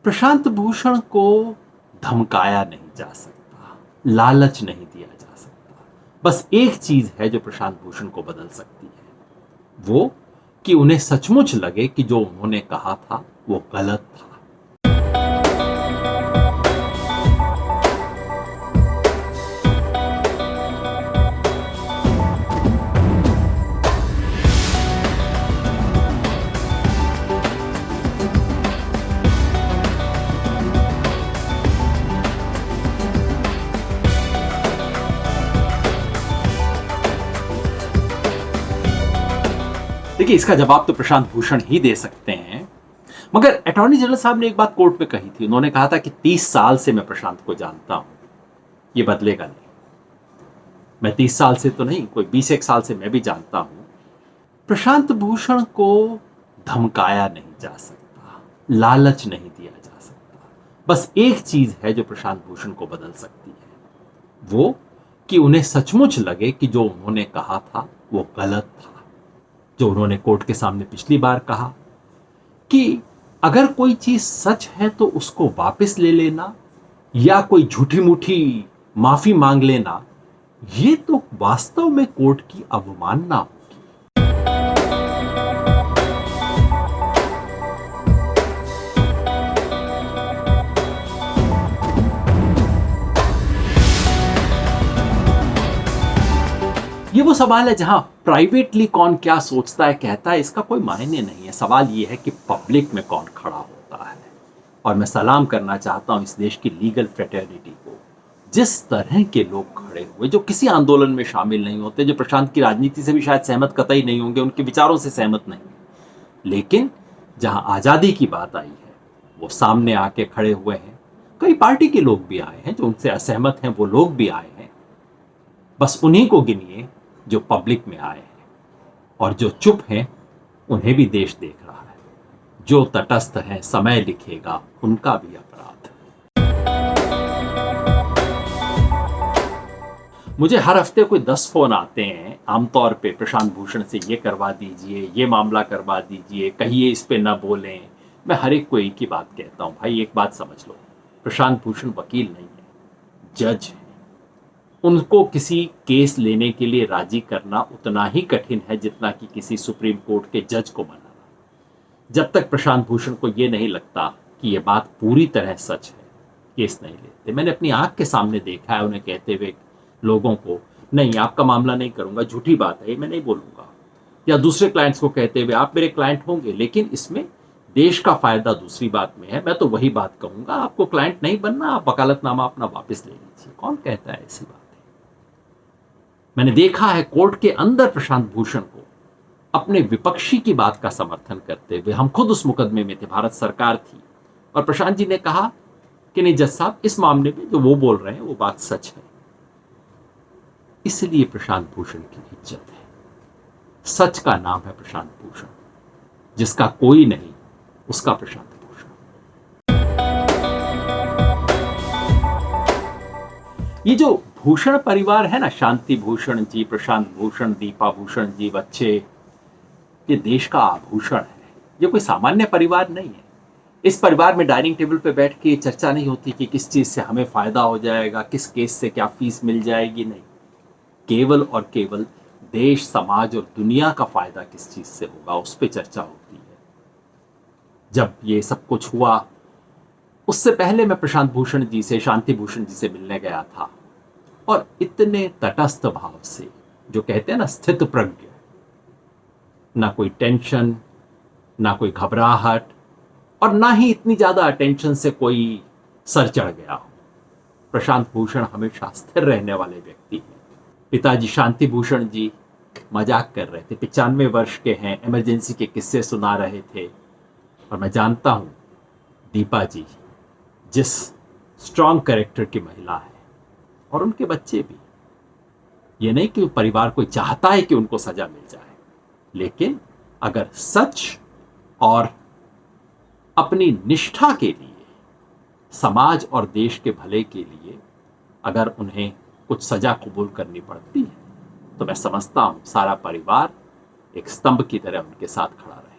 प्रशांत भूषण को धमकाया नहीं जा सकता, लालच नहीं दिया जा सकता। बस एक चीज है जो प्रशांत भूषण को बदल सकती है, वो कि उन्हें सचमुच लगे कि जो उन्होंने कहा था वो गलत था। देखिए, इसका जवाब तो प्रशांत भूषण ही दे सकते हैं। मगर अटॉर्नी जनरल साहब ने एक बात कोर्ट में कही थी। उन्होंने कहा था कि 30 साल से मैं प्रशांत को जानता हूं, ये बदलेगा नहीं। मैं 30 साल से तो नहीं, कोई 20 एक साल से मैं भी जानता हूं। प्रशांत भूषण को धमकाया नहीं जा सकता, लालच नहीं दिया जा सकता। बस एक चीज है जो प्रशांत भूषण को बदल सकती है, वो कि उन्हें सचमुच लगे कि जो उन्होंने कहा था वो गलत था। जो उन्होंने कोर्ट के सामने पिछली बार कहा कि अगर कोई चीज सच है तो उसको वापस ले लेना या कोई झूठी मूठी माफी मांग लेना, ये तो वास्तव में कोर्ट की अवमानना होगी। ये वो सवाल है जहां प्राइवेटली कौन क्या सोचता है, कहता है, इसका कोई मायने नहीं है। सवाल ये है कि पब्लिक में कौन खड़ा होता है। और मैं सलाम करना चाहता हूं इस देश की लीगल फ्रेटर्निटी को। जिस तरह के लोग खड़े हुए, जो किसी आंदोलन में शामिल नहीं होते, जो प्रशांत की राजनीति से भी शायद सहमत कतई नहीं होंगे, उनके विचारों से सहमत नहीं, लेकिन जहां आज़ादी की बात आई है वो सामने आके खड़े हुए हैं। कई पार्टी के लोग भी आए हैं, जो उनसे असहमत हैं वो लोग भी आए हैं। बस उन्हीं को गिनिए जो पब्लिक में आए हैं, और जो चुप हैं उन्हें भी देश देख रहा है। जो तटस्थ हैं समय लिखेगा उनका भी अपराध। मुझे हर हफ्ते कोई 10 फोन आते हैं आमतौर पे, प्रशांत भूषण से ये करवा दीजिए, ये मामला करवा दीजिए, कहिए इस पे ना बोलें। मैं हर एक को एक ही बात कहता हूं, भाई एक बात समझ लो, प्रशांत भूषण वकील नहीं है, जज है। उनको किसी केस लेने के लिए राजी करना उतना ही कठिन है जितना कि किसी सुप्रीम कोर्ट के जज को मनाना। जब तक प्रशांत भूषण को यह नहीं लगता कि यह बात पूरी तरह सच है, केस नहीं लेते। मैंने अपनी आंख के सामने देखा है उन्हें कहते हुए लोगों को, नहीं आपका मामला नहीं करूंगा, झूठी बात है, मैं नहीं बोलूंगा। या दूसरे क्लाइंट्स को कहते हुए, आप मेरे क्लाइंट होंगे लेकिन इसमें देश का फायदा दूसरी बात में है, मैं तो वही बात कहूंगा, आपको क्लाइंट नहीं बनना, आप वकालतनामा अपना वापस ले लीजिए। कौन कहता है ऐसी बात? मैंने देखा है कोर्ट के अंदर प्रशांत भूषण को अपने विपक्षी की बात का समर्थन करते हुए। हम खुद उस मुकदमे में थे, भारत सरकार थी, और प्रशांत जी ने कहा कि नहीं जज साहब, इस मामले में जो वो बोल रहे हैं वो बात सच है। इसलिए प्रशांत भूषण की इज्जत है। सच का नाम है प्रशांत भूषण, जिसका कोई नहीं उसका प्रशांत भूषण। ये जो भूषण परिवार है ना, शांति भूषण जी, प्रशांत भूषण, दीपा भूषण जी, बच्चे, ये देश का आभूषण है। ये कोई सामान्य परिवार नहीं है। इस परिवार में डाइनिंग टेबल पे बैठ के चर्चा नहीं होती कि किस चीज से हमें फायदा हो जाएगा, किस केस से क्या फीस मिल जाएगी, नहीं। केवल और केवल देश, समाज और दुनिया का फायदा किस चीज से होगा, उस पर चर्चा होती है। जब ये सब कुछ हुआ, उससे पहले मैं प्रशांत भूषण जी से, शांति भूषण जी से मिलने गया था, और इतने तटस्थ भाव से, जो कहते हैं ना स्थित प्रज्ञ, ना कोई टेंशन, ना कोई घबराहट, और ना ही इतनी ज्यादा अटेंशन से कोई सर चढ़ गया हो। प्रशांत भूषण हमेशा स्थिर रहने वाले व्यक्ति हैं। पिताजी शांति भूषण जी मजाक कर रहे थे, 95 वर्ष के हैं, इमरजेंसी के किस्से सुना रहे थे। और मैं जानता हूं दीपा जी जिस स्ट्रॉन्ग कैरेक्टर की महिला है, और उनके बच्चे भी। ये नहीं कि परिवार कोई चाहता है कि उनको सजा मिल जाए, लेकिन अगर सच और अपनी निष्ठा के लिए, समाज और देश के भले के लिए अगर उन्हें कुछ सजा कबूल करनी पड़ती है, तो मैं समझता हूं सारा परिवार एक स्तंभ की तरह उनके साथ खड़ा रहे।